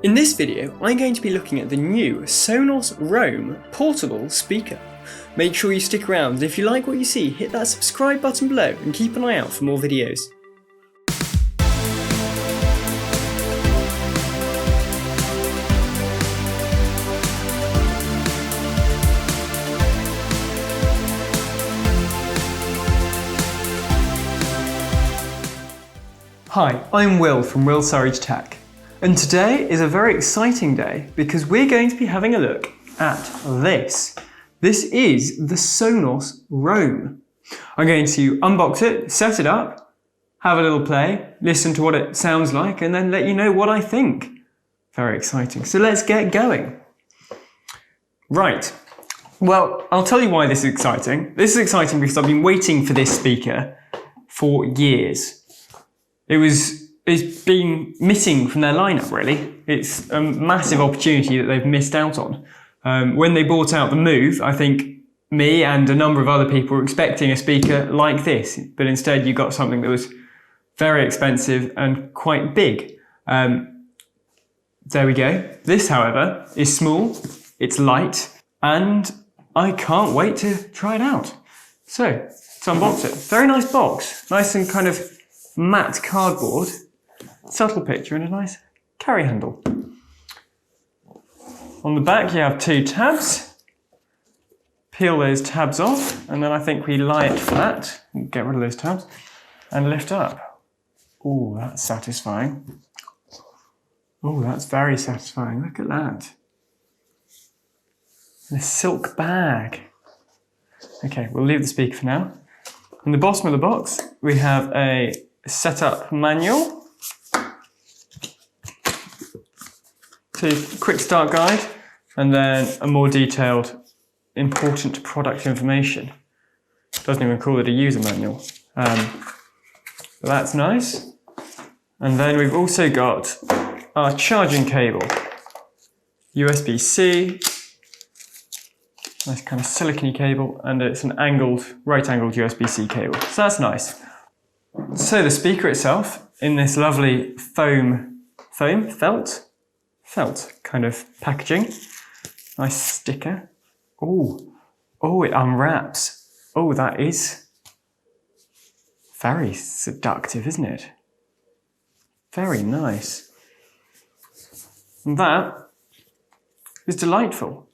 In this video, I'm going to be looking at the new Sonos Roam portable speaker. Make sure you stick around, and if you like what you see, hit that subscribe button below and keep an eye out for more videos. Hi, I'm Will from Surridge Tech. And today is a very exciting day because we're going to be having a look at this. This is the Sonos Roam. I'm going to unbox it, set it up, have a little play, listen to what it sounds like, and then let you know what I think. Very exciting. So let's get going. Right. Well, I'll tell you why this is exciting. This is exciting because I've been waiting for this speaker for years. It's been missing from their lineup, really. It's a massive opportunity that they've missed out on. When they bought out the Move, I think me and a number of other people were expecting a speaker like this, but instead you got something that was very expensive and quite big. There we go. This, however, is small, it's light, and I can't wait to try it out. So, let's unbox it. Very nice box, nice and kind of matte cardboard. Subtle picture and a nice carry handle. On the back you have two tabs. Peel those tabs off, and then I think we lie it flat, get rid of those tabs, and lift up. Oh, that's satisfying. Oh, that's very satisfying. Look at that. And a silk bag. Okay, we'll leave the speaker for now. In the bottom of the box, we have a setup manual. Quick start guide, and then a more detailed important product information. Doesn't even call it a user manual. But that's nice. And then we've also got our charging cable. USB-C, nice kind of silicone cable, and it's an right angled USB-C cable. So that's nice. So the speaker itself, in this lovely felt kind of packaging. Nice sticker. Oh, it unwraps. Oh, that is very seductive, isn't it? Very nice. And that is delightful.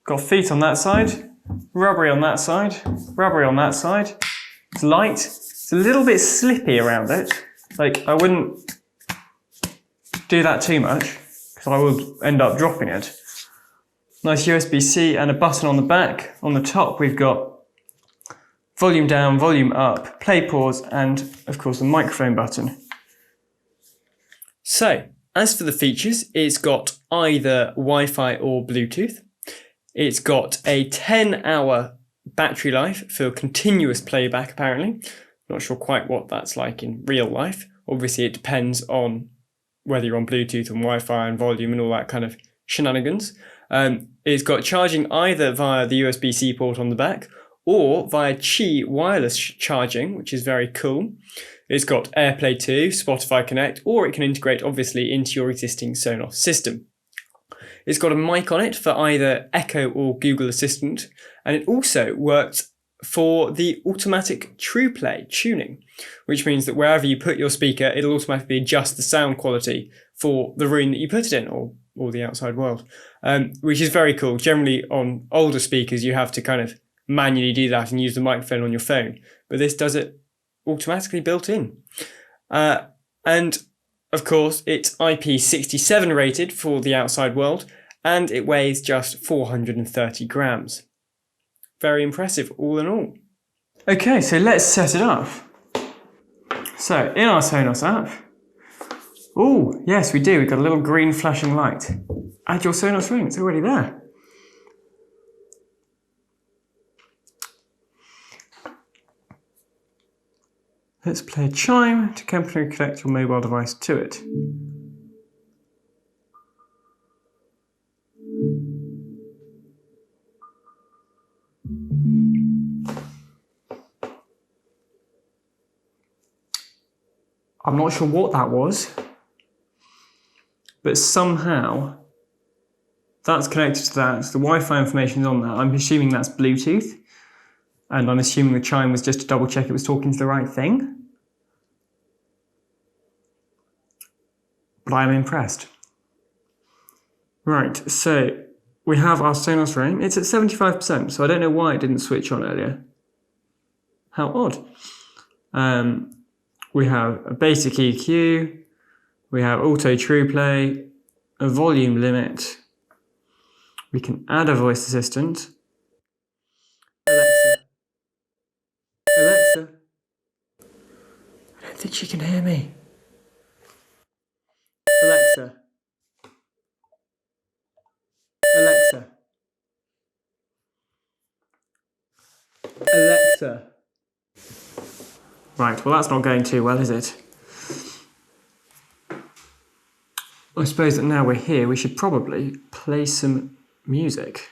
Got feet on that side, rubbery on that side, rubbery on that side. It's light. It's a little bit slippy around it. Like, I wouldn't do that too much because I would end up dropping it. Nice USB-C and a button on the back. On the top we've got volume down, volume up, play, pause, and of course the microphone button. So, as for the features, it's got either Wi-Fi or Bluetooth. It's got a 10-hour battery life for continuous playback, apparently. Not sure quite what that's like in real life. Obviously it depends on whether you're on Bluetooth and Wi-Fi and volume and all that kind of shenanigans. It's got charging either via the USB-C port on the back or via Qi wireless charging, which is very cool. It's got AirPlay 2, Spotify Connect, or it can integrate obviously into your existing Sonos system. It's got a mic on it for either Echo or Google Assistant, and it also works for the automatic trueplay tuning, which means that wherever you put your speaker, it'll automatically adjust the sound quality for the room that you put it in or the outside world, which is very cool. Generally on older speakers, you have to kind of manually do that and use the microphone on your phone, but this does it automatically built in. And of course, it's IP67 rated for the outside world, and it weighs just 430 grams. Very impressive, all in all. Okay, so let's set it up. So, in our Sonos app, oh, yes, we do. We've got a little green flashing light. Add your Sonos Roam, it's already there. Let's play a chime to temporarily connect your mobile device to it. I'm not sure what that was. but somehow that's connected to that. So the Wi-Fi information is on that. I'm assuming that's Bluetooth, and I'm assuming the chime was just to double check it was talking to the right thing. But I'm impressed. Right, so we have our Sonos Roam. It's at 75%, so I don't know why it didn't switch on earlier. How odd. We have a basic EQ, we have auto trueplay, a volume limit, we can add a voice assistant. Alexa. Alexa. I don't think she can hear me. Alexa. Alexa. Alexa. Right, well that's not going too well, is it? I suppose that now we're here, we should probably play some music.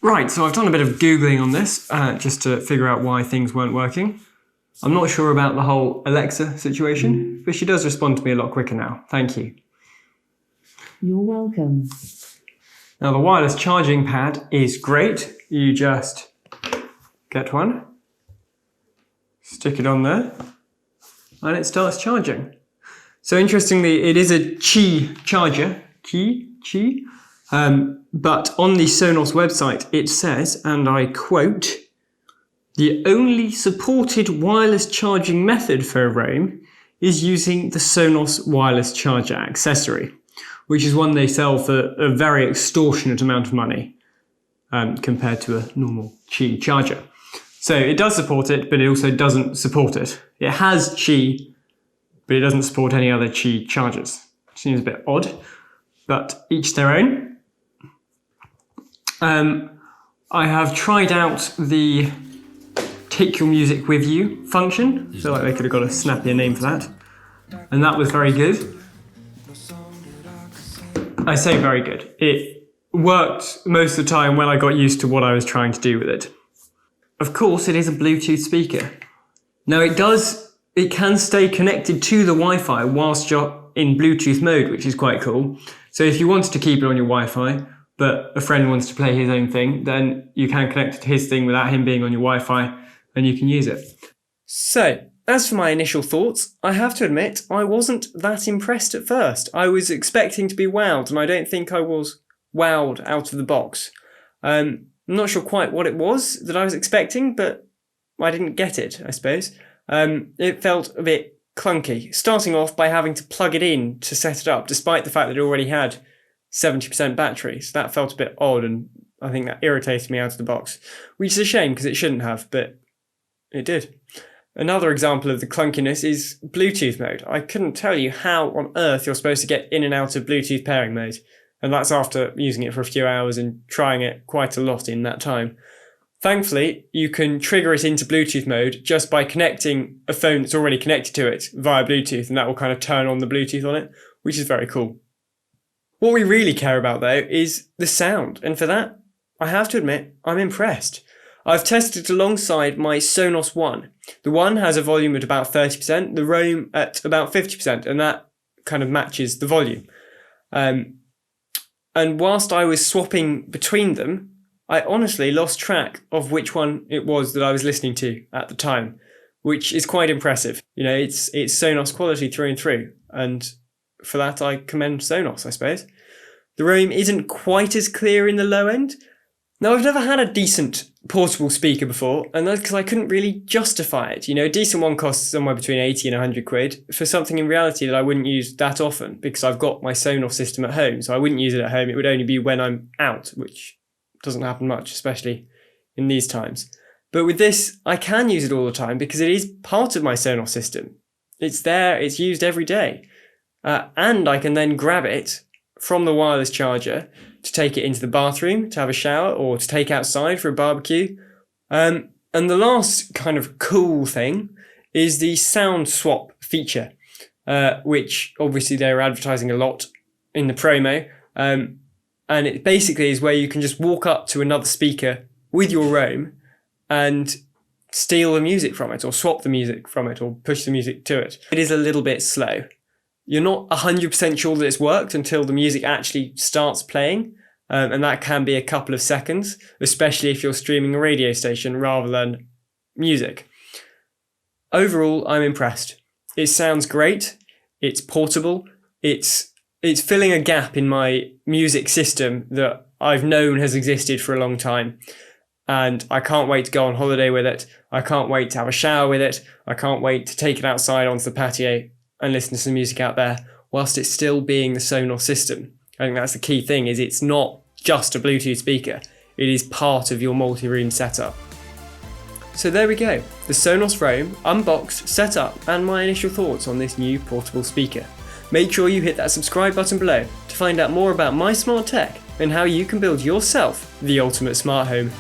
Right, so I've done a bit of Googling on this, just to figure out why things weren't working. I'm not sure about the whole Alexa situation, but she does respond to me a lot quicker now. Thank you. You're welcome. Now the wireless charging pad is great. You just get one, stick it on there, and it starts charging. So interestingly, it is a Qi charger, Qi. But on the Sonos website, it says, and I quote, "The only supported wireless charging method for a Roam is using the Sonos wireless charger accessory," which is one they sell for a very extortionate amount of money compared to a normal Qi charger. So it does support it, but it also doesn't support it. It has Qi, but it doesn't support any other Qi chargers. Seems a bit odd, but each their own. I have tried out the Take Your Music With You function. I feel like they could have got a snappier name for that. And that was very good. I say very good. It worked most of the time when I got used to what I was trying to do with it. Of course, it is a Bluetooth speaker. Now it can stay connected to the Wi-Fi whilst you're in Bluetooth mode, which is quite cool. So if you wanted to keep it on your Wi-Fi, but a friend wants to play his own thing, then you can connect it to his thing without him being on your Wi-Fi, and you can use it. So, as for my initial thoughts, I have to admit I wasn't that impressed at first. I was expecting to be wowed, and I don't think I was wowed out of the box. I'm not sure quite what it was that I was expecting, but I didn't get it, I suppose. It felt a bit clunky, starting off by having to plug it in to set it up, despite the fact that it already had 70% battery, so that felt a bit odd, and I think that irritated me out of the box, which is a shame because it shouldn't have, but it did. Another example of the clunkiness is Bluetooth mode. I couldn't tell you how on earth you're supposed to get in and out of Bluetooth pairing mode, and that's after using it for a few hours and trying it quite a lot in that time. Thankfully, you can trigger it into Bluetooth mode just by connecting a phone that's already connected to it via Bluetooth, and that will kind of turn on the Bluetooth on it, which is very cool. What we really care about though is the sound, and for that, I have to admit, I'm impressed. I've tested it alongside my Sonos One. The One has a volume at about 30%, the Roam at about 50%, and that kind of matches the volume. And whilst I was swapping between them, I honestly lost track of which one it was that I was listening to at the time, which is quite impressive. You know, it's Sonos quality through and through, and for that I commend Sonos, I suppose. The Roam isn't quite as clear in the low end. Now, I've never had a decent portable speaker before, and that's because I couldn't really justify it. You know, a decent one costs somewhere between 80 and 100 quid for something in reality that I wouldn't use that often because I've got my Sonos system at home, so I wouldn't use it at home. It would only be when I'm out, which doesn't happen much, especially in these times. But with this, I can use it all the time because it is part of my Sonos system. It's there, it's used every day. And I can then grab it from the wireless charger to take it into the bathroom to have a shower or to take outside for a barbecue. And the last kind of cool thing is the sound swap feature, which obviously they're advertising a lot in the promo. And it basically is where you can just walk up to another speaker with your Roam and steal the music from it, or swap the music from it, or push the music to it. It is a little bit slow. You're not 100% sure that it's worked until the music actually starts playing, and that can be a couple of seconds, especially if you're streaming a radio station rather than music. Overall, I'm impressed. It sounds great, it's portable, it's filling a gap in my music system that I've known has existed for a long time. And I can't wait to go on holiday with it. I can't wait to have a shower with it. I can't wait to take it outside onto the patio and listen to some music out there whilst it's still being the Sonos system. I think that's the key thing, is it's not just a Bluetooth speaker. It is part of your multi-room setup. So there we go, the Sonos Roam, unboxed, set up, and my initial thoughts on this new portable speaker. Make sure you hit that subscribe button below to find out more about my smart tech and how you can build yourself the ultimate smart home.